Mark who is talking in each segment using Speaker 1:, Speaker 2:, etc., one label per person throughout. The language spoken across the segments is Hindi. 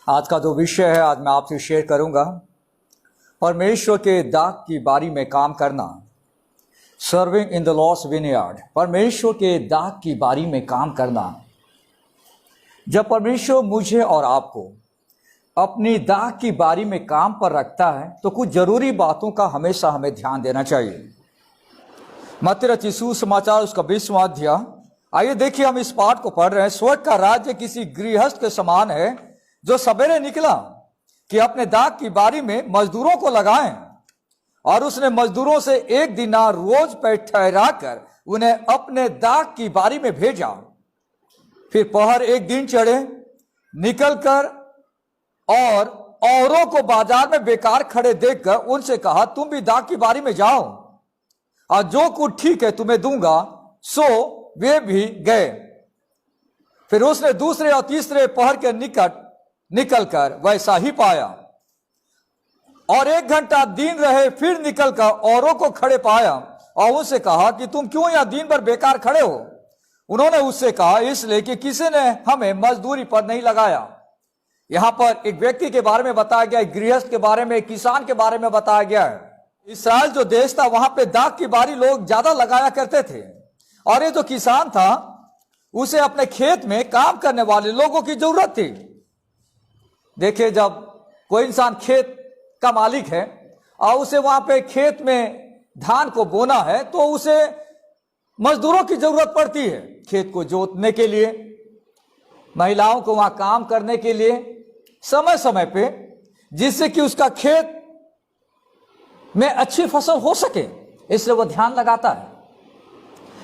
Speaker 1: आज का जो विषय है आज मैं आपसे शेयर करूंगा, परमेश्वर के दाख की बारी में काम करना, serving in the Lord's vineyard. परमेश्वर के दाख की बारी में काम करना। जब परमेश्वर मुझे और आपको अपनी दाख की बारी में काम पर रखता है तो कुछ जरूरी बातों का हमेशा हमें ध्यान देना चाहिए। मत्ती रचित सुसमाचार उसका 20वां अध्याय, आइए देखिए, हम इस पाठ को पढ़ रहे हैं। स्वर्ग का राज्य किसी गृहस्थ के समान है जो सवेरे निकला कि अपने दाख की बारी में मजदूरों को लगाएं, और उसने मजदूरों से 1 दिनार रोज पर ठहरा कर उन्हें अपने दाख की बारी में भेजा। फिर पहर एक दिन चढ़े, निकलकर और औरों को बाजार में बेकार खड़े देखकर उनसे कहा, तुम भी दाख की बारी में जाओ और जो कुछ ठीक है तुम्हें दूंगा। सो वे भी गए। फिर उसने दूसरे और तीसरे पहर के निकट निकलकर वैसा ही पाया, और 1 घंटा दिन रहे, फिर निकलकर औरों को खड़े पाया और उनसे कहा कि तुम क्यों यहां दिन भर बेकार खड़े हो। उन्होंने उससे कहा, इसलिए कि किसी ने हमें मजदूरी पर नहीं लगाया। यहां पर एक व्यक्ति के बारे में बताया गया, एक गृहस्थ के बारे में, एक किसान के बारे में बताया गया है। इस्राएल जो देश था वहां पे दाख की बारी लोग ज्यादा लगाया करते थे, और ये जो किसान था उसे अपने खेत में काम करने वाले लोगों की जरूरत थी। देखिए, जब कोई इंसान खेत का मालिक है और उसे वहां पे खेत में धान को बोना है तो उसे मजदूरों की जरूरत पड़ती है, खेत को जोतने के लिए, महिलाओं को वहां काम करने के लिए समय समय पे, जिससे कि उसका खेत में अच्छी फसल हो सके, इसलिए वो ध्यान लगाता है।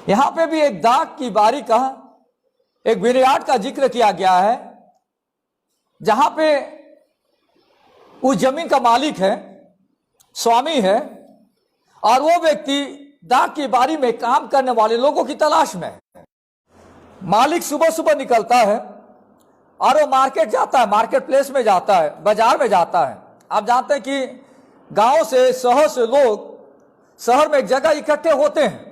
Speaker 1: यहां पे भी एक दाख की बारी का, एक विनयार्ड का जिक्र किया गया है, जहां पे उस जमीन का मालिक है, स्वामी है, और वो व्यक्ति दाख की बारी में काम करने वाले लोगों की तलाश में है। मालिक सुबह सुबह निकलता है और वो मार्केट जाता है, मार्केट प्लेस में जाता है, बाजार में जाता है। आप जानते हैं कि गांव से, शहर से लोग शहर में एक जगह इकट्ठे होते हैं,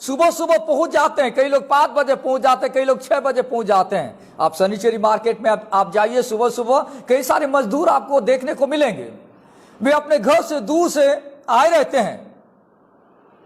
Speaker 1: सुबह सुबह पहुंच जाते हैं। कई लोग 5 बजे पहुंच जाते हैं, कई लोग 6 बजे पहुंच जाते हैं। आप शनिचरी मार्केट में आप जाइए, सुबह सुबह कई सारे मजदूर आपको देखने को मिलेंगे। वे अपने घर से दूर से आए रहते हैं,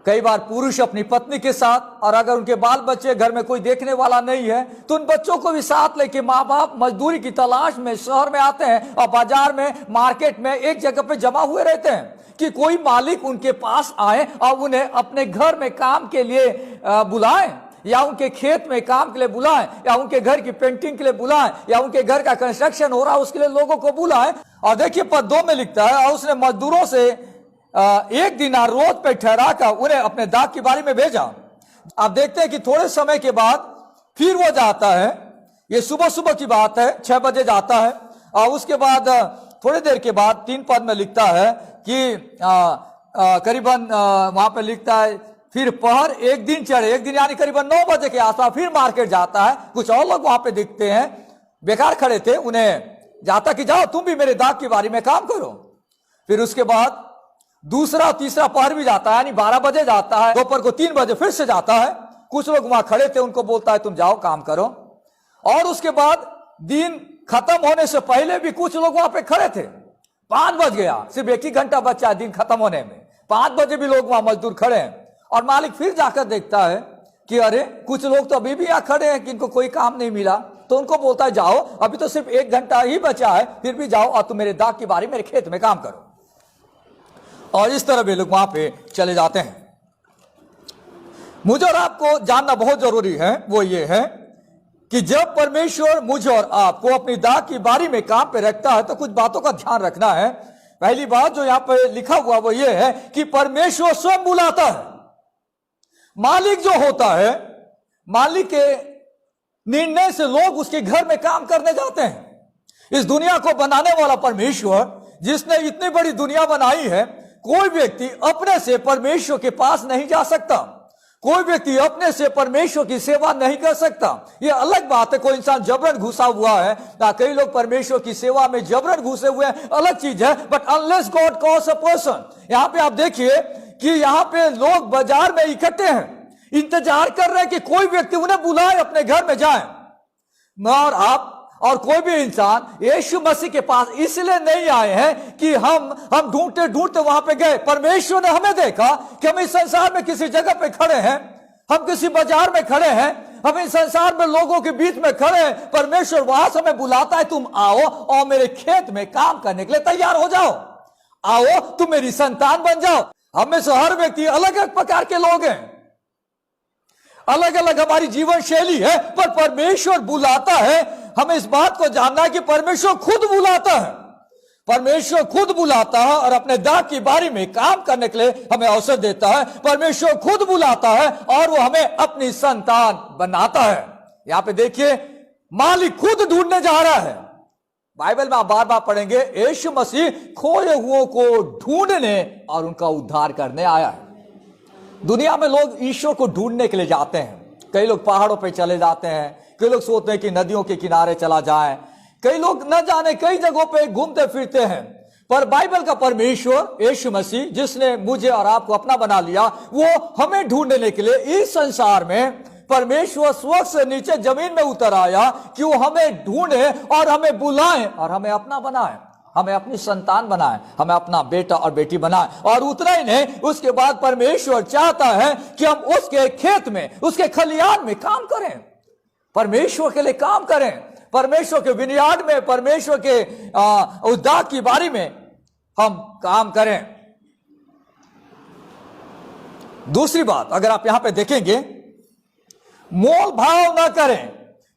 Speaker 1: कई बार पुरुष अपनी पत्नी के साथ, और अगर उनके बाल बच्चे घर में कोई देखने वाला नहीं है तो उन बच्चों को भी साथ लेके माँ बाप मजदूरी की तलाश में शहर में आते हैं और बाजार में, मार्केट में एक जगह पे जमा हुए रहते हैं कि कोई मालिक उनके पास आए और उन्हें अपने घर में काम के लिए बुलाएं, या उनके खेत में काम के लिए बुलाएं, या उनके घर की पेंटिंग के लिए बुलाएं, या उनके घर का कंस्ट्रक्शन हो रहा है उसके लिए लोगों को बुलाएं। और देखिए पद 2 में लिखता है, और उसने मजदूरों से 1 दिनार रोज पे ठहरा कर उन्हें अपने दाख की बारी में भेजा। आप देखते हैं कि थोड़े समय के बाद फिर वो जाता है, ये सुबह सुबह की बात है, 6 बजे जाता है, और उसके बाद थोड़ी देर के बाद 3 पद में लिखता है कि करीबन वहां पे लिखता है, फिर पहर एक दिन चढ़े, एक दिन यानी करीबन 9 बजे के आसपास फिर मार्केट जाता है। कुछ और लोग वहां पे दिखते हैं, बेकार खड़े थे, उन्हें जाता कि जाओ तुम भी मेरे दाख की बारी में काम करो। फिर उसके बाद दूसरा तीसरा पहर भी जाता है, यानी 12 बजे जाता है, दोपहर को 3 बजे फिर से जाता है। कुछ लोग वहां खड़े थे, उनको बोलता है तुम जाओ काम करो। और उसके बाद दिन खत्म होने से पहले भी कुछ लोग वहां पे खड़े थे। 5 बज गया, सिर्फ 1 ही घंटा बचा है दिन खत्म होने में, 5 बजे भी लोग वहां मजदूर खड़े हैं। और मालिक फिर जाकर देखता है कि अरे कुछ लोग तो अभी भी यहां खड़े हैं कि इनको कोई काम नहीं मिला, तो उनको बोलता है जाओ, अभी तो सिर्फ 1 घंटा ही बचा है, फिर भी जाओ और तुम मेरे दाख की बारी मेरे खेत में काम करो। और इस तरह वे लोग वहां पे चले जाते हैं। मुझे और आपको जानना बहुत जरूरी है, वो ये है कि जब परमेश्वर मुझे और आपको अपनी दाख की बारी में काम पे रखता है तो कुछ बातों का ध्यान रखना है। पहली बात जो यहां पे लिखा हुआ वो ये है कि परमेश्वर स्वयं बुलाता है। मालिक जो होता है, मालिक के निर्णय से लोग उसके घर में काम करने जाते हैं। इस दुनिया को बनाने वाला परमेश्वर, जिसने इतनी बड़ी दुनिया बनाई है, कोई व्यक्ति अपने से परमेश्वर के पास नहीं जा सकता, कोई व्यक्ति अपने से परमेश्वर की सेवा नहीं कर सकता। यह अलग बात है कोई इंसान जबरन घुसा हुआ है, ना कई लोग परमेश्वर की सेवा में जबरन घुसे हुए हैं, अलग चीज है। But unless God calls a person, यहां पे आप देखिए कि यहां पे लोग बाजार में इकट्ठे हैं, इंतजार कर रहे हैं कि कोई व्यक्ति उन्हें बुलाए, अपने घर में जाए। मैं और आप और कोई भी इंसान यीशु मसीह के पास इसलिए नहीं आए हैं कि हम ढूंढते ढूंढते वहां पे गए। परमेश्वर ने हमें देखा कि हम इस संसार में किसी जगह पे खड़े हैं, हम किसी बाजार में खड़े हैं, हम इस संसार में लोगों के बीच में खड़े हैं। परमेश्वर वहां से हमें बुलाता है, तुम आओ और मेरे खेत में काम करने के लिए तैयार हो जाओ, आओ तुम मेरी संतान बन जाओ। हमें से हर व्यक्ति अलग अलग प्रकार के लोग हैं, अलग अलग हमारी जीवन शैली है, पर परमेश्वर बुलाता है। हमें इस बात को जानना है कि परमेश्वर खुद बुलाता है, परमेश्वर खुद बुलाता है और अपने दाग की बारी में काम करने के लिए हमें अवसर देता है। परमेश्वर खुद बुलाता है और वो हमें अपनी संतान बनाता है। यहां पे देखिए, मालिक खुद ढूंढने जा रहा है। बाइबल में आप बार बार पढ़ेंगे, यीशु मसीह खोए हुओं को ढूंढने और उनका उद्धार करने आया है। दुनिया में लोग ईश्वर को ढूंढने के लिए जाते हैं। कई लोग पहाड़ों पे चले जाते हैं, कई लोग सोचते हैं कि नदियों के किनारे चला जाए, कई लोग न जाने कई जगहों पे घूमते फिरते हैं। पर बाइबल का परमेश्वर यीशु मसीह, जिसने मुझे और आपको अपना बना लिया, वो हमें ढूंढने के लिए इस संसार में परमेश्वर स्वर्ग से नीचे जमीन में उतर आया कि वो हमें ढूंढे और हमें बुलाए और हमें अपना बनाए, हमें अपनी संतान बनाए, हमें अपना बेटा और बेटी बनाए। और उतना ही नहीं, उसके बाद परमेश्वर चाहता है कि हम उसके खेत में, उसके खलियान में काम करें, परमेश्वर के लिए काम करें, परमेश्वर के विनयार्ड में, परमेश्वर के उद्धार की बारी में हम काम करें। दूसरी बात, अगर आप यहां पे देखेंगे, मोल भाव न करें,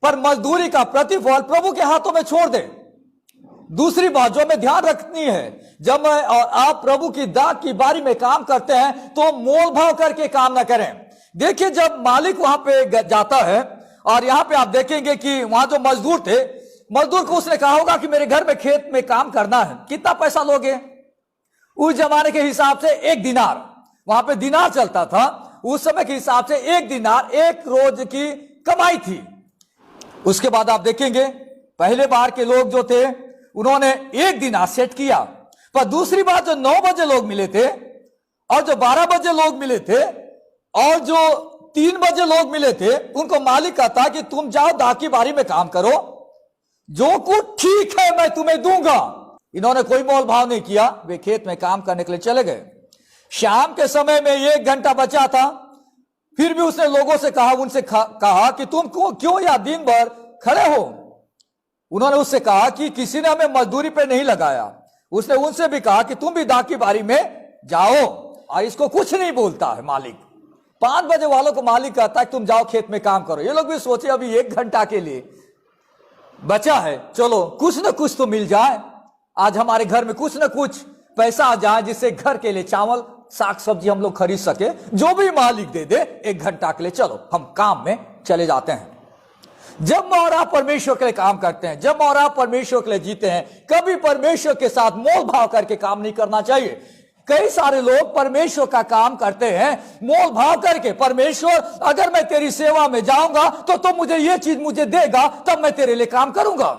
Speaker 1: पर मजदूरी का प्रतिफल प्रभु के हाथों में छोड़ दें। दूसरी बात जो हमें ध्यान रखनी है, जब मैं और आप प्रभु की दाग की बारी में काम करते हैं तो मोल भाव करके काम ना करें। देखिए, जब मालिक वहां पे जाता है और यहां पे आप देखेंगे कि वहां जो मजदूर थे, मजदूर को उसने कहा होगा कि मेरे घर में खेत में काम करना है, कितना पैसा लोगे? उस जमाने के हिसाब से 1 दिनार, वहां पे दिनार चलता था, उस समय के हिसाब से 1 दिनार 1 रोज की कमाई थी। उसके बाद आप देखेंगे, पहले बार के लोग जो थे उन्होंने 1 दिनार सेट किया, पर दूसरी बार जो 9 बजे लोग मिले थे और जो 12 बजे लोग मिले थे और जो 3 बजे लोग मिले थे, उनको मालिक कहता कि तुम जाओ दाग की बारी में काम करो, जो कुछ ठीक है मैं तुम्हें दूंगा। इन्होंने कोई मोल भाव नहीं किया, वे खेत में काम करने के लिए चले गए। शाम के समय में 1 घंटा बचा था, फिर भी उसने लोगों से कहा, उनसे कहा कि तुम क्यों या दिन भर खड़े हो? उन्होंने उससे कहा कि किसी ने हमें मजदूरी पे नहीं लगाया। उसने उनसे भी कहा कि तुम भी दाग की बारी में जाओ। और इसको कुछ नहीं बोलता है मालिक। 5 बजे वालों को मालिक कहता है कि तुम जाओ खेत में काम करो। ये लोग भी सोचे अभी 1 घंटा के लिए बचा है, चलो कुछ ना कुछ तो मिल जाए, आज हमारे घर में कुछ ना कुछ पैसा आ जाए जिससे घर के लिए चावल साग सब्जी हम लोग खरीद सके। जो भी मालिक दे दे, 1 घंटा के लिए चलो हम काम में चले जाते हैं। जब मैं और आप परमेश्वर के लिए काम करते हैं, जब मैं और आप परमेश्वर के लिए जीते हैं, कभी परमेश्वर के साथ मोल भाव करके काम नहीं करना चाहिए। कई सारे लोग परमेश्वर का काम करते हैं मोल भाव करके। परमेश्वर, अगर मैं तेरी सेवा में जाऊंगा तो तुम मुझे ये चीज मुझे देगा, तब मैं तेरे लिए काम करूंगा।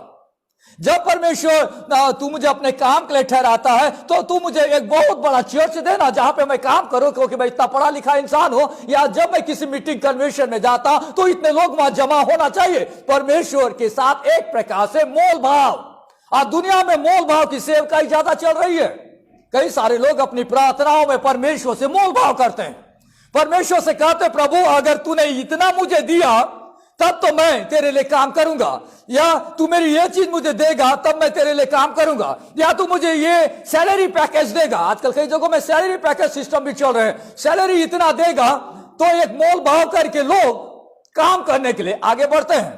Speaker 1: जब परमेश्वर तू मुझे अपने काम के लिए ठहराता है तो तू मुझे एक बहुत बड़ा चर्च देना जहां पे मैं काम करूं, क्योंकि मैं इतना पढ़ा लिखा इंसान हूं। या जब मैं किसी मीटिंग कन्वेंशन में जाता तो इतने लोग वहां जमा होना चाहिए। परमेश्वर के साथ एक प्रकार से मोल भाव। और दुनिया में मोल भाव की सेवकाई ज्यादा चल रही है। कई सारे लोग अपनी प्रार्थनाओं में परमेश्वर से मोल भाव करते हैं। परमेश्वर से कहते, प्रभु अगर तूने इतना मुझे दिया तब तो मैं तेरे लिए काम करूंगा, या तू मेरी ये चीज मुझे देगा तब मैं तेरे लिए काम करूंगा, या तू मुझे ये सैलरी पैकेज देगा। आजकल कई जगहों में सैलरी पैकेज सिस्टम भी चल रहे हैं। सैलरी इतना देगा तो एक मोल भाव करके लोग काम करने के लिए आगे बढ़ते हैं।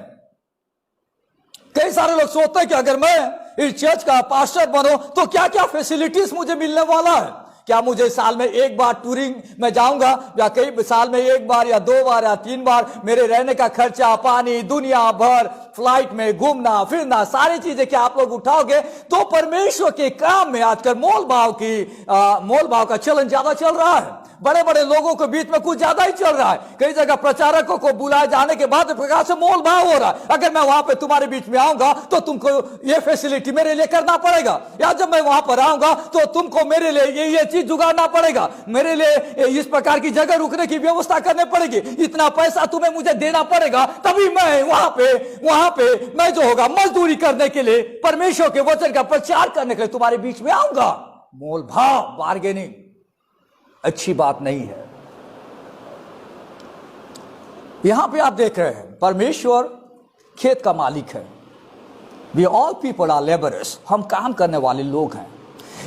Speaker 1: कई सारे लोग सोचते हैं कि अगर मैं इस चर्च का पास्टर बनो तो क्या क्या फैसिलिटीज मुझे मिलने वाला है। क्या मुझे साल में 1 बार टूरिंग में जाऊंगा, या कई साल में 1 बार या 2 बार या 3 बार मेरे रहने का खर्चा, पानी, दुनिया भर फ्लाइट में घूमना फिरना, सारी चीजें क्या आप लोग उठाओगे? तो परमेश्वर के काम में आजकल मोल भाव का चलन ज्यादा चल रहा है। बड़े बड़े लोगों के बीच में कुछ ज्यादा ही चल रहा है। कई जगह प्रचारकों को बुलाए जाने के बाद प्रकार से मोल भाव हो रहा है। अगर मैं वहां पे तुम्हारे बीच में आऊंगा तो तुमको ये फैसिलिटी मेरे लिए करना पड़ेगा, या जब मैं वहां पर आऊंगा तो तुमको मेरे लिए ये चीज जुगाड़ना पड़ेगा, मेरे लिए इस प्रकार की जगह रुकने की व्यवस्था करनी पड़ेगी, इतना पैसा तुम्हें मुझे देना पड़ेगा, तभी मैं वहां पे मैं जो होगा मजदूरी करने के लिए, परमेश्वर के वचन का प्रचार करने के लिए तुम्हारे बीच में आऊंगा। मोल भाव, बार्गेनिंग अच्छी बात नहीं है। यहां पे आप देख रहे हैं परमेश्वर खेत का मालिक है। We all people are labourers, हम काम करने वाले लोग हैं।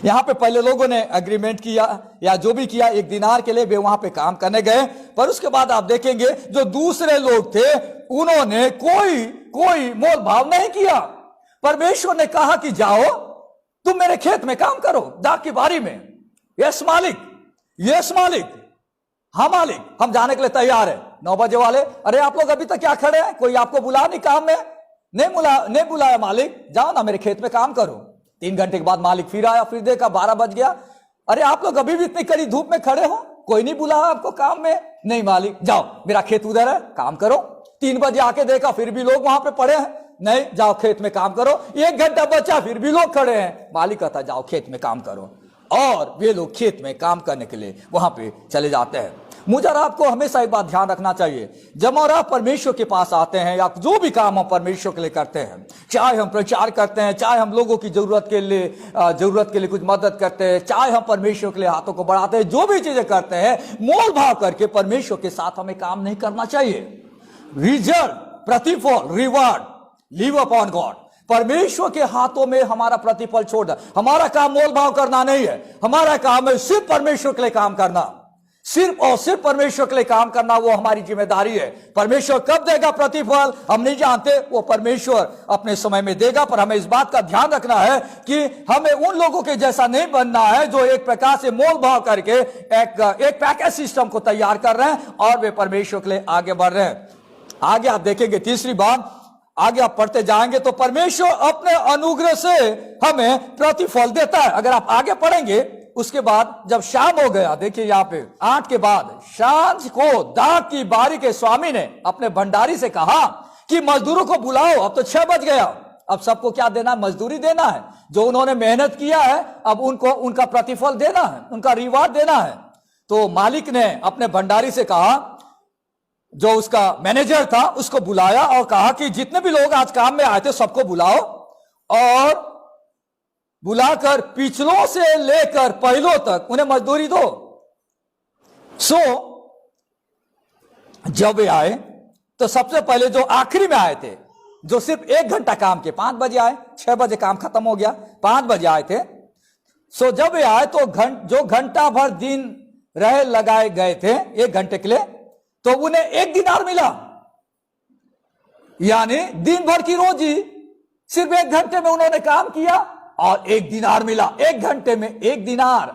Speaker 1: यहां पे पहले लोगों ने एग्रीमेंट किया या जो भी किया, 1 दिनार के लिए वे वहां पे काम करने गए, पर उसके बाद आप देखेंगे जो दूसरे लोग थे उन्होंने कोई मोल भाव नहीं किया। परमेश्वर ने कहा कि जाओ तुम मेरे खेत में काम करो, दाख की बारी में। यस मालिक, यस मालिक, हाँ मालिक, हम जाने के लिए तैयार है। 9 बजे वाले, अरे आप लोग अभी तक क्या खड़े हैं, कोई आपको बुला नहीं काम में? नहीं बुलाया मालिक, जाओ ना मेरे खेत में काम करो। 3 घंटे के बाद मालिक फिर आया, फिर देखा 12 बज गया, अरे आप लोग अभी भी इतनी कड़ी धूप में खड़े हो, कोई नहीं बुलाया आपको काम में? नहीं मालिक, जाओ मेरा खेत उधर है, काम करो। 3 बजे आके देखा फिर भी लोग वहां पे पड़े हैं, नहीं जाओ खेत में काम करो। 1 घंटा बचा फिर भी लोग खड़े हैं, मालिक कहता जाओ खेत में काम करो, और वे लोग खेत में काम करने के लिए वहां पे चले जाते हैं। मुझे और आपको हमेशा एक बात ध्यान रखना चाहिए, जब और आप परमेश्वर के पास आते हैं या जो भी काम हम परमेश्वर के लिए करते हैं, चाहे हम प्रचार करते हैं, चाहे हम लोगों की जरूरत के लिए कुछ मदद करते हैं, चाहे हम परमेश्वर के लिए हाथों को बढ़ाते हैं, जो भी चीजें करते हैं, मोल भाव करके परमेश्वर के साथ हमें काम नहीं करना चाहिए। रिजल्ट, प्रतिफल, रिवार्ड, लीव अपॉन गॉड, परमेश्वर के हाथों में हमारा प्रतिफल छोड़ दे। हमारा काम मोल भाव करना नहीं है, हमारा काम है सिर्फ परमेश्वर के लिए काम करना, सिर्फ और सिर्फ परमेश्वर के लिए काम करना, वो हमारी जिम्मेदारी है। परमेश्वर कब देगा प्रतिफल हम नहीं जानते, वो परमेश्वर अपने समय में देगा, पर हमें इस बात का ध्यान रखना है कि हमें उन लोगों के जैसा नहीं बनना है जो एक प्रकार से मोल भाव करके एक पैकेज सिस्टम को तैयार कर रहे हैं और वे परमेश्वर के लिए आगे बढ़ रहे हैं। आगे आप देखेंगे, तीसरी बात, आगे आप पढ़ते जाएंगे तो परमेश्वर अपने अनुग्रह से हमें प्रतिफल देता है। अगर आप आगे पढ़ेंगे, उसके बाद जब शाम हो गया, देखिए यहां पे 8 के बाद, सांझ को दाख की बारी के स्वामी ने अपने भंडारी से कहा कि मजदूरों को बुलाओ, अब तो 6 बज गया, अब सबको क्या देना, मजदूरी देना है। जो उन्होंने मेहनत किया है अब उनको उनका प्रतिफल देना है, उनका रिवार्ड देना है। तो मालिक ने अपने भंडारी से कहा, जो उसका मैनेजर था उसको बुलाया और कहा कि जितने भी लोग आज काम में आए थे सबको बुलाओ और बुलाकर पिछलों से लेकर पहलों तक उन्हें मजदूरी दो। सो जब वे आए तो सबसे पहले जो आखिरी में आए थे, जो सिर्फ 1 घंटा काम के, 5 बजे आए, 6 बजे काम खत्म हो गया, 5 बजे आए थे। सो जब वे आए तो जो घंटा भर दिन रहे लगाए गए थे 1 घंटे के लिए, तो उन्हें 1 दिनार मिला, यानी दिन भर की रोजी सिर्फ 1 घंटे में उन्होंने काम किया और 1 दिनार मिला। 1 घंटे में 1 दिनार।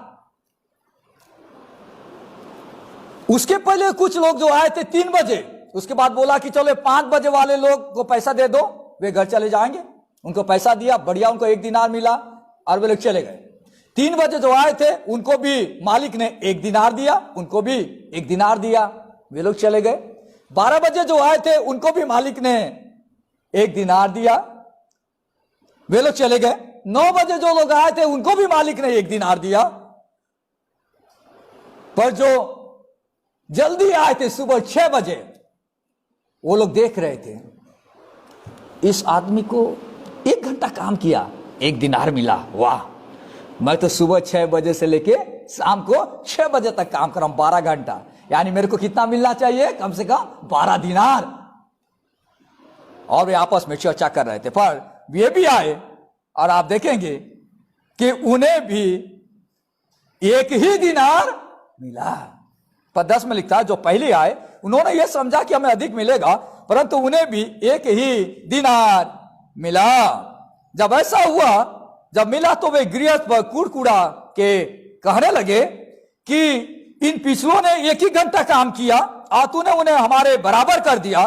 Speaker 1: उसके पहले कुछ लोग जो आए थे 3 बजे, उसके बाद बोला कि चलो 5 बजे वाले लोग को पैसा दे दो, वे घर चले जाएंगे। उनको पैसा दिया, बढ़िया, उनको 1 दिनार मिला और वे लोग चले गए। 3 बजे जो आए थे उनको भी मालिक ने 1 दिनार दिया, उनको भी 1 दिनार दिया, वे लोग चले गए। 12 बजे जो आए थे उनको भी मालिक ने 1 दिनार दिया, वे लोग चले गए। 9 बजे जो लोग आए थे उनको भी मालिक ने 1 दिनार दिया, पर जो जल्दी आए थे सुबह 6 बजे, वो लोग देख रहे थे इस आदमी को 1 घंटा काम किया, 1 दिनार मिला, वाह, मैं तो सुबह 6 बजे से लेके शाम को 6 बजे तक काम कर रहा हूं, 12 घंटा, यानी मेरे को कितना मिलना चाहिए, कम से कम 12 दिनार। और वे आपस में चर्चा कर रहे थे। पर वे भी आए और आप देखेंगे कि उन्हें भी 1 ही दिनार मिला। पर 10 में लिखता है जो पहले आए उन्होंने यह समझा कि हमें अधिक मिलेगा, परंतु उन्हें भी 1 ही दिनार मिला। जब ऐसा हुआ, जब मिला तो वे गृहस्थ पर कुड़कुड़ा के कहने लगे कि इन पिछलों ने 1 ही घंटा काम किया और तूने उन्हें हमारे बराबर कर दिया,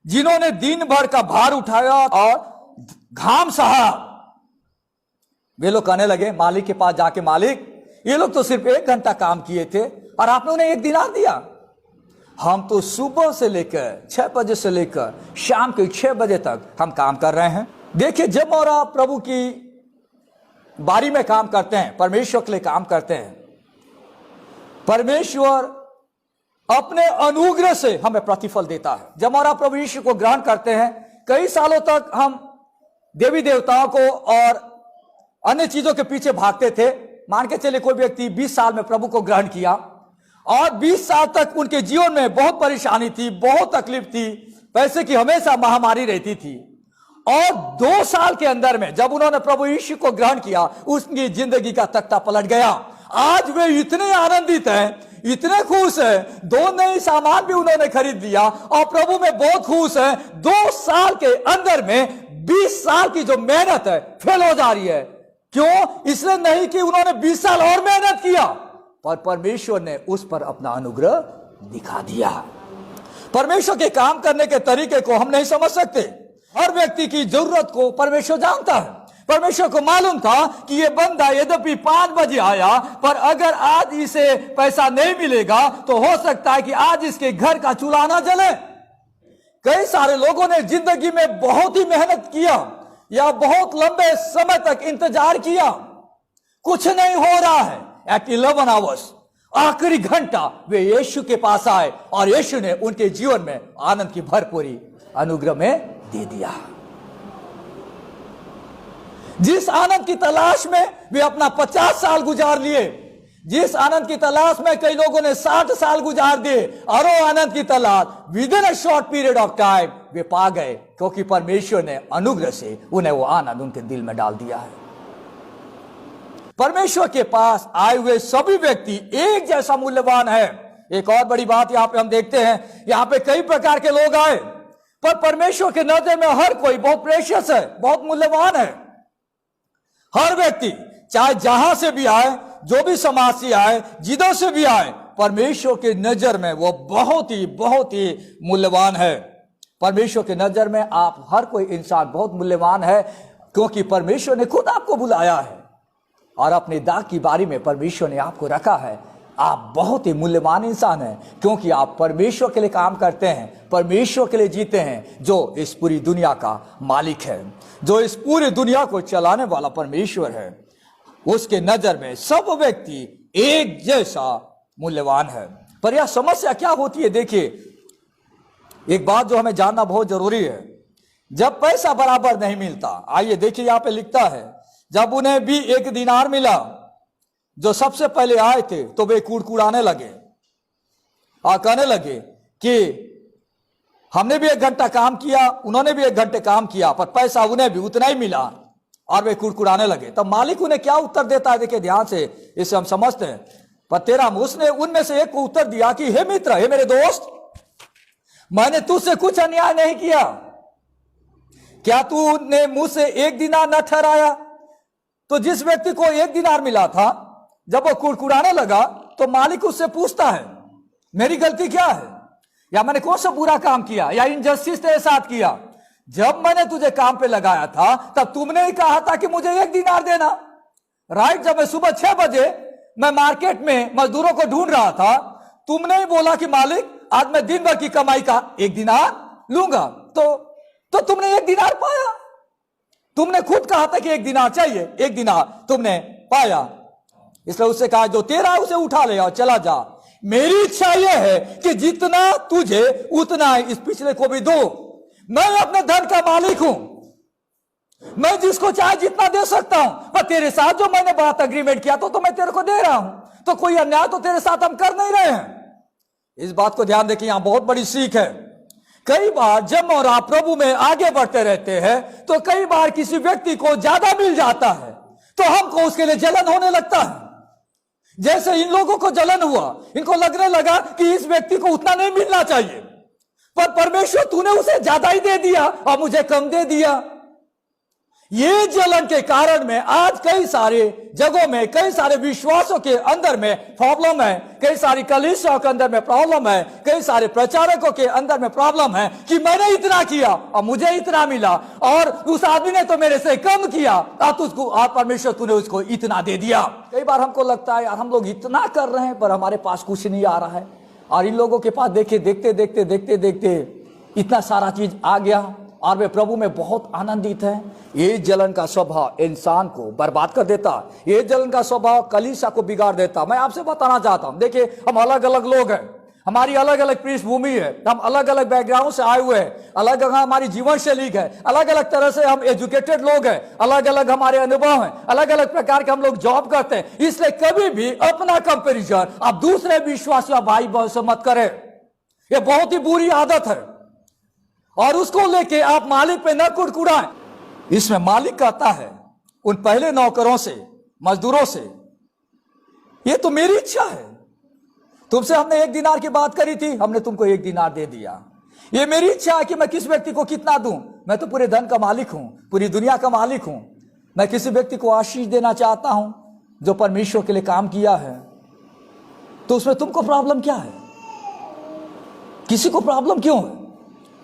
Speaker 1: जिन्होंने दिन भर का भार उठाया और घाम सहा। वे लोग कहने लगे मालिक के पास जाके, मालिक ये लोग तो सिर्फ 1 घंटा काम किए थे और आपने उन्हें 1 दिनार दिया। हम तो सुबह से लेकर 6 बजे से लेकर शाम के 6 बजे तक हम काम कर रहे हैं। देखिए, जब और आप प्रभु की बारी में काम करते हैं, परमेश्वर के लिए काम करते हैं, परमेश्वर अपने अनुग्रह से हमें प्रतिफल देता है। जब और आप प्रभु यीशु को ग्रहण करते हैं, कई सालों तक हम देवी देवताओं को और अन्य चीजों के पीछे भागते थे। मान के चले कोई व्यक्ति 20 साल में प्रभु को ग्रहण किया और 20 साल तक उनके जीवन में बहुत परेशानी थी, बहुत तकलीफ थी, पैसे की हमेशा महामारी रहती थी। और 2 साल के अंदर में जब उन्होंने प्रभु यीशु को ग्रहण किया, उसकी जिंदगी का तख्ता पलट गया। आज वे इतने आनंदित हैं, इतने खुश हैं, 2 नए सामान भी उन्होंने खरीद लिया और प्रभु में बहुत खुश हैं। 2 साल के अंदर में 20 साल की जो मेहनत है फेल हो जा रही है। क्यों? इसलिए नहीं कि उन्होंने 20 साल और मेहनत किया, पर परमेश्वर ने उस पर अपना अनुग्रह दिखा दिया। परमेश्वर के काम करने के तरीके को हम नहीं समझ सकते। हर व्यक्ति की जरूरत को परमेश्वर जानता है। परमेश्वर को मालूम था कि ये बंदा यद्यपि 5 बजे आया, पर अगर आज इसे पैसा नहीं मिलेगा तो हो सकता है कि आज इसके घर का चूल्हा ना जले। कई सारे लोगों ने जिंदगी में बहुत ही मेहनत किया या बहुत लंबे समय तक इंतजार किया, कुछ नहीं हो रहा है। एट 11 आवर्स, आखिरी घंटा, वे यीशु के पास आए और यीशु ने उनके जीवन में आनंद की भरपूरी अनुग्रह में दे दिया। जिस आनंद की तलाश में वे अपना 50 साल गुजार लिए, जिस आनंद की तलाश में कई लोगों ने 60 साल गुजार दिए, और वो आनंद की तलाश within a short period of time वे पा गए, क्योंकि परमेश्वर ने अनुग्रह से उन्हें वो आनंद उनके दिल में डाल दिया है। परमेश्वर के पास आए हुए सभी व्यक्ति एक जैसा मूल्यवान है। एक और बड़ी बात यहां पे हम देखते हैं, यहां पे कई प्रकार के लोग आए, पर परमेश्वर के नजर में हर कोई बहुत प्रेशियस है, बहुत मूल्यवान है। हर व्यक्ति चाहे जहां से भी आए, जो भी समाज से आए, जिधर से भी आए, परमेश्वर के नजर में वो बहुत ही मूल्यवान है। परमेश्वर के नजर में आप हर कोई इंसान बहुत मूल्यवान है, क्योंकि परमेश्वर ने खुद आपको बुलाया है और अपने दाग की बारी में परमेश्वर ने आपको रखा है। आप बहुत ही मूल्यवान इंसान हैं, क्योंकि आप परमेश्वर के लिए काम करते हैं, परमेश्वर के लिए जीते हैं, जो इस पूरी दुनिया का मालिक है, जो इस पूरी दुनिया को चलाने वाला परमेश्वर है। उसके नजर में सब व्यक्ति एक जैसा मूल्यवान है। पर यह समस्या क्या होती है? देखिए, एक बात जो हमें जानना बहुत जरूरी है, जब पैसा बराबर नहीं मिलता, आइए देखिए यहां पे लिखता है, जब उन्हें भी 1 दिनार मिला, जो सबसे पहले आए थे, तो वे कुड़कुड़ाने लगे और कहने लगे कि हमने भी 1 घंटा काम किया, उन्होंने भी 1 घंटे काम किया, पर पैसा उन्हें भी उतना ही मिला, और वे कुड़कुड़ाने लगे। तब मालिक उन्हें क्या उत्तर देता है? देखिए ध्यान से, इसे हम समझते हैं। पर तेरा उसने उनमें से एक को उत्तर दिया कि हे मित्र, हे मेरे दोस्त, मैंने तुझसे कुछ अन्याय नहीं किया। क्या तूने मुझसे 1 दिनार न ठहराया? तो जिस व्यक्ति को 1 दिनार मिला था, जब वो कुड़कुड़ाने लगा तो मालिक उससे पूछता है, मेरी गलती क्या है, या मैंने कौन सा बुरा काम किया, या इनजस्टिस तेरे साथ किया? जब मैंने तुझे काम पे लगाया था, तब तुमने ही कहा था कि मुझे 1 दिनार देना, राइट? जब मैं सुबह 6 बजे मैं मार्केट में मजदूरों को ढूंढ रहा था, तुमने ही बोला कि मालिक, आज मैं दिन भर की कमाई का 1 दिनार लूंगा, तो तुमने 1 दिनार पाया। तुमने खुद कहा था कि 1 दिनार चाहिए, 1 दिनार तुमने पाया। इसलिए उससे कहा, जो तेरा उसे उठा ले और चला जा। मेरी इच्छा यह है कि जितना तुझे उतना इस पिछले को भी दो। मैं अपने धन का मालिक हूं, मैं जिसको चाहे जितना दे सकता हूं, पर तेरे साथ जो मैंने बात एग्रीमेंट किया तो मैं तेरे को दे रहा हूं, तो कोई अन्याय तो तेरे साथ हम कर नहीं रहे हैं। इस बात को ध्यान देखिए, यहां बहुत बड़ी सीख है। कई बार जब और आप प्रभु में आगे बढ़ते रहते हैं, तो कई बार किसी व्यक्ति को ज्यादा मिल जाता है, तो हमको उसके लिए जलन होने लगता है। जैसे इन लोगों को जलन हुआ, इनको लगने लगा कि इस व्यक्ति को उतना नहीं मिलना चाहिए, पर परमेश्वर तूने उसे ज्यादा ही दे दिया और मुझे कम दे दिया। ये जलन के कारण में आज कई सारे जगहों में, कई सारे विश्वासों के अंदर में प्रॉब्लम है, कई सारी कलीसियाओं के अंदर में प्रॉब्लम है, कई सारे प्रचारकों के अंदर में प्रॉब्लम है कि मैंने इतना किया और मुझे इतना मिला और उस आदमी ने तो मेरे से कम किया और परमेश्वर तूने उसको इतना दे दिया। कई बार हमको लगता है यार हम लोग इतना कर रहे हैं पर हमारे पास कुछ नहीं आ रहा है, और इन लोगों के पास देखते इतना सारा चीज आ गया और वे प्रभु में बहुत आनंदित हैं। ये जलन का स्वभाव इंसान को बर्बाद कर देता, ये जलन का स्वभाव कलीसिया को बिगाड़ देता। मैं आपसे बताना चाहता हूं, देखिए हम अलग अलग लोग हैं, हमारी अलग अलग पृष्ठभूमि है, हम अलग अलग बैकग्राउंड से आए हुए हैं, अलग अलग हमारी जीवन शैली है, अलग अलग तरह से हम एजुकेटेड लोग हैं, अलग अलग हमारे अनुभव हैं, अलग अलग प्रकार के हम लोग जॉब करते हैं। इसलिए कभी भी अपना कंपेरिजन आप दूसरे विश्वासी भाई बहन से मत करें, यह बहुत ही बुरी आदत है और उसको लेके आप मालिक पे न कुड़कुड़ाएं। इसमें मालिक कहता है उन पहले नौकरों से, मजदूरों से, ये तो मेरी इच्छा है, तुमसे हमने 1 दिनार की बात करी थी, हमने तुमको 1 दिनार दे दिया। ये मेरी इच्छा है कि मैं किस व्यक्ति को कितना दूं, मैं तो पूरे धन का मालिक हूं, पूरी दुनिया का मालिक हूं। मैं किसी व्यक्ति को आशीष देना चाहता हूं जो परमेश्वर के लिए काम किया है, तो उसमें तुमको प्रॉब्लम क्या है? किसी को प्रॉब्लम क्यों है?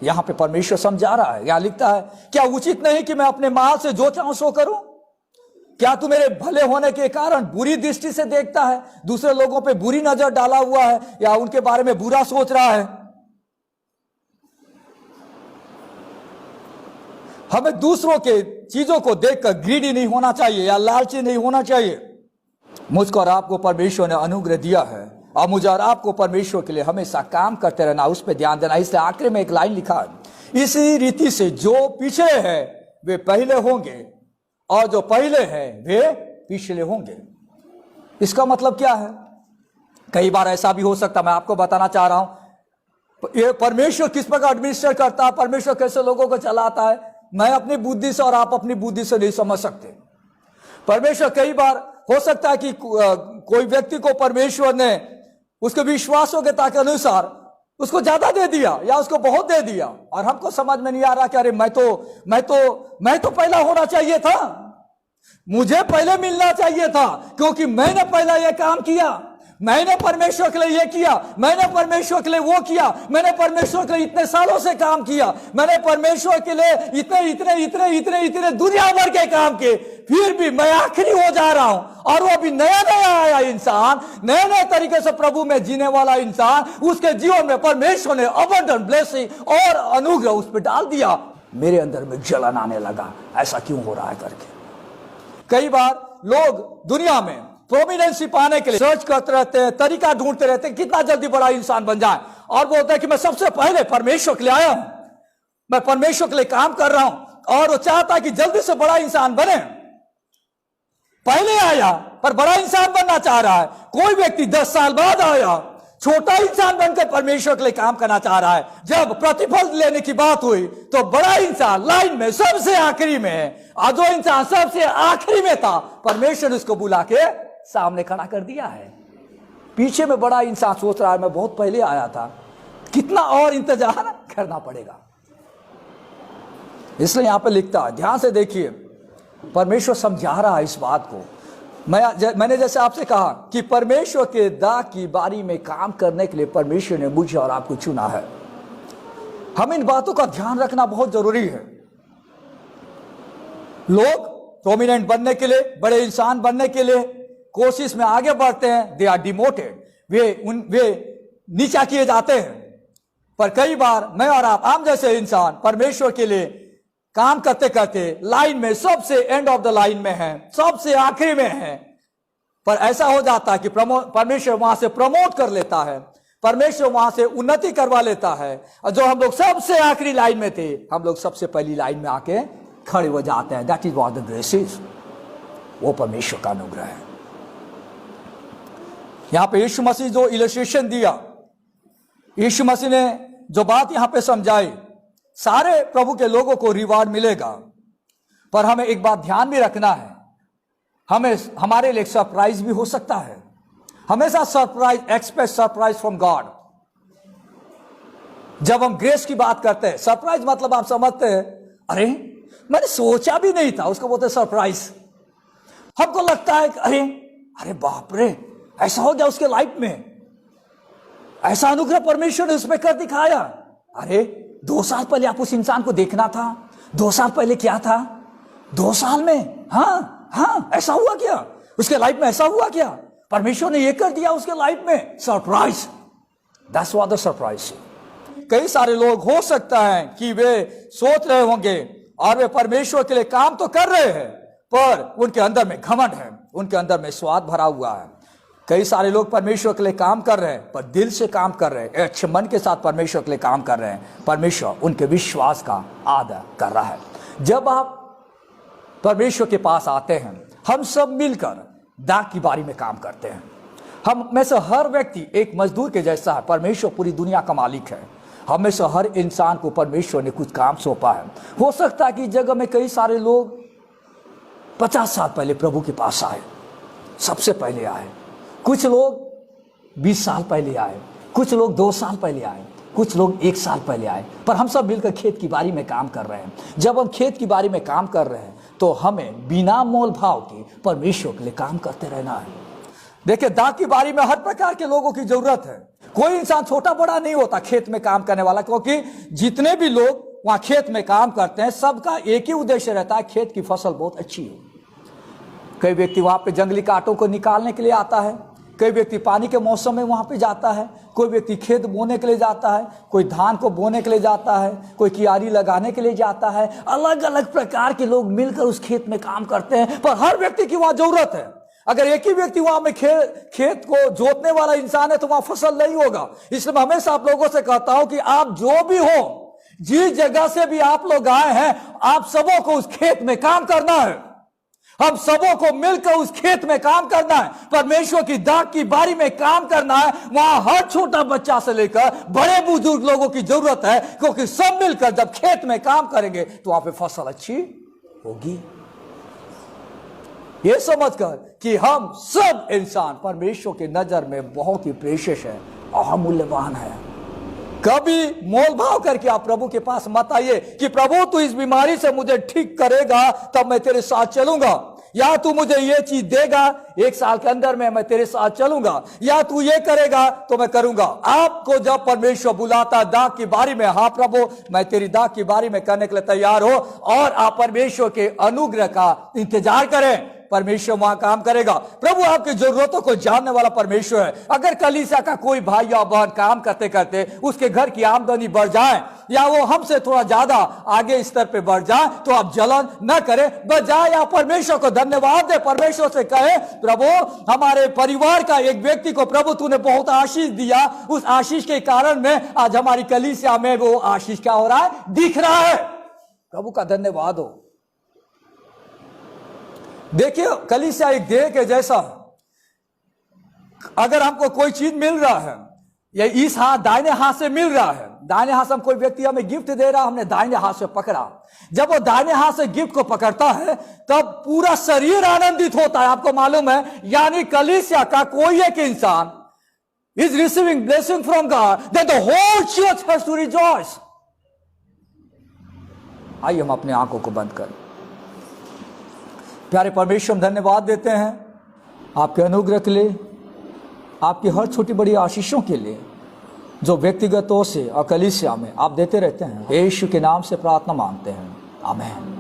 Speaker 1: यहां पे परमेश्वर समझा रहा है, यहां लिखता है क्या उचित नहीं कि मैं अपने माल से जो चाहूं सो करूं? क्या तू मेरे भले होने के कारण बुरी दृष्टि से देखता है, दूसरे लोगों पे बुरी नजर डाला हुआ है या उनके बारे में बुरा सोच रहा है? हमें दूसरों के चीजों को देखकर ग्रीडी नहीं होना चाहिए या लालची नहीं होना चाहिए। मुझको और आपको परमेश्वर ने अनुग्रह दिया है और मुझे और आपको परमेश्वर के लिए हमेशा काम करते रहना, उस पर ध्यान देना। इसलिए आखिर में एक लाइन लिखा है, इसी रीति से जो पिछले हैं वे पहले होंगे और जो पहले हैं वे पिछले होंगे। इसका मतलब क्या है? कई बार ऐसा भी हो सकता, मैं आपको बताना चाह रहा हूं ये परमेश्वर किस प्रकार एडमिनिस्ट्रेट करता है, परमेश्वर कैसे लोगों को चलाता है, मैं अपनी बुद्धि से और आप अपनी बुद्धि से नहीं समझ सकते। परमेश्वर कई बार हो सकता है कि कोई व्यक्ति को परमेश्वर ने उसके विश्वासयोग्यता के अनुसार उसको ज्यादा दे दिया या उसको बहुत दे दिया और हमको समझ में नहीं आ रहा कि अरे मैं तो पहला होना चाहिए था, मुझे पहले मिलना चाहिए था, क्योंकि मैंने पहला यह काम किया, मैंने परमेश्वर के लिए ये किया, मैंने परमेश्वर के लिए वो किया, मैंने परमेश्वर के लिए इतने सालों से काम किया, मैंने परमेश्वर के लिए इतने दुनिया भर के काम किए, फिर भी मैं आखिरी हो जा रहा हूं। और वो अभी नया आया इंसान, नए तरीके से प्रभु में जीने वाला इंसान, उसके जीवन में परमेश्वर ने अबंडेंट ब्लेसिंग और अनुग्रह उस पर डाल दिया। मेरे अंदर में जलन आने लगा, ऐसा क्यों हो रहा है करके। कई बार लोग दुनिया में प्रोमिनेंसी पाने के लिए सर्च करते रहते हैं, तरीका ढूंढते रहते हैं कितना जल्दी बड़ा इंसान बन जाए, और बोलते हैं कि मैं सबसे पहले परमेश्वर के लिए आया हूं, मैं परमेश्वर के लिए काम कर रहा हूं, और वो चाहता है कि जल्दी से बड़ा इंसान बने। पहले आया पर बड़ा इंसान बनना चाह रहा है, कोई व्यक्ति 10 साल बाद आया छोटा इंसान बनकर परमेश्वर के लिए काम करना चाह रहा है। जब प्रतिफल लेने की बात हुई तो बड़ा इंसान लाइन में सबसे आखिरी में है, और जो इंसान सबसे आखिरी में था परमेश्वर ने उसको बुला के सामने खड़ा कर दिया है। पीछे में बड़ा इंसान सोच रहा है मैं बहुत पहले आया था, कितना और इंतजार करना पड़ेगा। इसलिए यहां पे लिखता है, ध्यान से देखिए, परमेश्वर समझा रहा है इस बात को। मैंने जैसे आपसे कहा कि परमेश्वर के दाग की बारी में काम करने के लिए परमेश्वर ने मुझे और आपको चुना है। हम इन बातों का ध्यान रखना बहुत जरूरी है। लोग प्रोमिनेंट बनने के लिए, बड़े इंसान बनने के लिए कोशिश में आगे बढ़ते हैं, दे आर डिमोटेड, वे नीचा किए जाते हैं। पर कई बार मैं और आप आम जैसे इंसान परमेश्वर के लिए काम करते करते लाइन में सबसे एंड ऑफ द लाइन में है, सबसे आखिरी में है। पर ऐसा हो जाता है कि परमेश्वर वहां से प्रमोट कर लेता है, परमेश्वर वहां से उन्नति करवा लेता है, और जो हम लोग सबसे आखिरी लाइन में थे हम लोग सबसे पहली लाइन में आके खड़े हो जाते हैं। That is what the grace is, वो परमेश्वर का अनुग्रह है। यहां पे यीशु मसीह जो इलस्ट्रेशन दिया, यीशु मसीह ने जो बात यहां पे समझाई, सारे प्रभु के लोगों को रिवार्ड मिलेगा, पर हमें एक बात ध्यान भी रखना है, हमारे लिए सरप्राइज भी हो सकता है। हमेशा surprise, expect surprise from God. जब हम ग्रेस की बात करते हैं, सरप्राइज मतलब आप समझते हैं, अरे मैंने सोचा भी नहीं था। उसको बोलते सरप्राइज। हमको लगता है अरे अरे बाप रे, ऐसा हो गया उसके लाइफ में, ऐसा अनुग्रह परमेश्वर ने उसमें कर दिखाया। अरे 2 साल पहले आप उस इंसान को देखना था, 2 साल पहले क्या था, 2 साल में हाँ ऐसा हुआ क्या, उसके लाइफ में ऐसा हुआ क्या, परमेश्वर ने ये कर दिया उसके लाइफ में। Surprise, that's what the surprise. कई सारे लोग हो सकता है कि वे सोच रहे होंगे और वे परमेश्वर के लिए काम तो कर रहे हैं, पर उनके अंदर में घमंड है, उनके अंदर में स्वाद भरा हुआ है। कई सारे लोग परमेश्वर के लिए काम कर रहे हैं, पर दिल से काम कर रहे हैं, अच्छे मन के साथ परमेश्वर के लिए काम कर रहे हैं। परमेश्वर उनके विश्वास का आदर कर रहा है। जब आप परमेश्वर के पास आते हैं, हम सब मिलकर दाग की बारी में काम करते हैं। हम में से हर व्यक्ति एक मजदूर के जैसा है। परमेश्वर पूरी दुनिया का मालिक है। हमें से हर इंसान को परमेश्वर ने कुछ काम सौंपा है। हो सकता है कि जगह में कई सारे लोग 50 साल पहले प्रभु के पास आए, सबसे पहले आए। कुछ लोग 20 साल पहले आए, कुछ लोग 2 साल पहले आए, कुछ लोग 1 साल पहले आए, पर हम सब मिलकर खेत की बारी में काम कर रहे हैं। जब हम खेत की बारी में काम कर रहे हैं तो हमें बिना मोल भाव के परमेश्वर के लिए काम करते रहना है। देखिए, दाग की बारी में हर प्रकार के लोगों की जरूरत है। कोई इंसान छोटा बड़ा नहीं होता खेत में काम करने वाला, क्योंकि जितने भी लोग वहां खेत में काम करते हैं सबका एक ही उद्देश्य रहता है, खेत की फसल बहुत अच्छी हो। कई व्यक्ति वहां पे जंगली कांटों को निकालने के लिए आता है, कई व्यक्ति पानी के मौसम में वहां पे जाता है, कोई व्यक्ति खेत बोने के लिए जाता है, कोई धान को बोने के लिए जाता है, कोई क्यारी लगाने के लिए जाता है। अलग अलग प्रकार के लोग मिलकर उस खेत में काम करते हैं, पर हर व्यक्ति की वहां जरूरत है। अगर एक ही व्यक्ति वहां में खेत को जोतने वाला इंसान है तो वहां फसल नहीं होगा। इसलिए मैं हमेशा आप लोगों से कहता हूं कि आप जो भी हो, जिस जगह से भी आप लोग आए हैं, आप सबों को उस खेत में काम करना है। हम सबों को मिलकर उस खेत में काम करना है, परमेश्वर की दाग की बारी में काम करना है। वहां हर छोटा बच्चा से लेकर बड़े बुजुर्ग लोगों की जरूरत है, क्योंकि सब मिलकर जब खेत में काम करेंगे तो वहां पे फसल अच्छी होगी। यह समझकर कि हम सब इंसान परमेश्वर की नजर में बहुत ही प्रेशियस है और अमूल्यवान है। कभी मोल भाव करके आप प्रभु के पास मत आइए कि प्रभु तू इस बीमारी से मुझे ठीक करेगा तब मैं तेरे साथ चलूंगा, या तू मुझे ये चीज देगा 1 साल के अंदर में मैं तेरे साथ चलूंगा, या तू ये करेगा तो मैं करूंगा। आपको जब परमेश्वर बुलाता दाग की बारी में, हाँ प्रभु मैं तेरी दाग की बारी में करने के लिए तैयार हो, और आप परमेश्वर के अनुग्रह का इंतजार करें, परमेश्वर वहां काम करेगा। प्रभु आपकी जरूरतों को जानने वाला परमेश्वर है। अगर कलीसिया का कोई भाई या बहन काम करते करते उसके घर की आमदनी बढ़ जाए, या वो हमसे थोड़ा ज्यादा आगे स्तर पे बढ़ जाए, तो आप जलन न करें, बजाय या परमेश्वर को धन्यवाद दे। परमेश्वर से कहे प्रभु हमारे परिवार का एक व्यक्ति को प्रभु तूने बहुत आशीष दिया, उस आशीष के कारण में आज हमारी कलीसिया में वो आशीष क्या हो रहा है, दिख रहा है। प्रभु का धन्यवाद हो। देखिए, कलीसिया एक देह के जैसा, अगर हमको कोई चीज मिल रहा है, या इस हाथ दाहिने हाथ से मिल रहा है, दाहिने हाथ से हम कोई व्यक्ति हमें गिफ्ट दे रहा, हमने दाहिने हाथ से पकड़ा, जब वो दाहिने हाथ से गिफ्ट को पकड़ता है तब पूरा शरीर आनंदित होता है। आपको मालूम है, यानी कलीसिया का कोई एक इंसान is receiving blessing from God, then the whole church has to rejoice. आइए हम अपने आंखों को बंद करें। प्यारे परमेश्वर, हम धन्यवाद देते हैं आपके अनुग्रह के लिए, आपकी हर छोटी बड़ी आशीषों के लिए जो व्यक्तिगत तौर से और कलीसिया में आप देते रहते हैं। यीशु के नाम से प्रार्थना मांगते हैं, आमीन।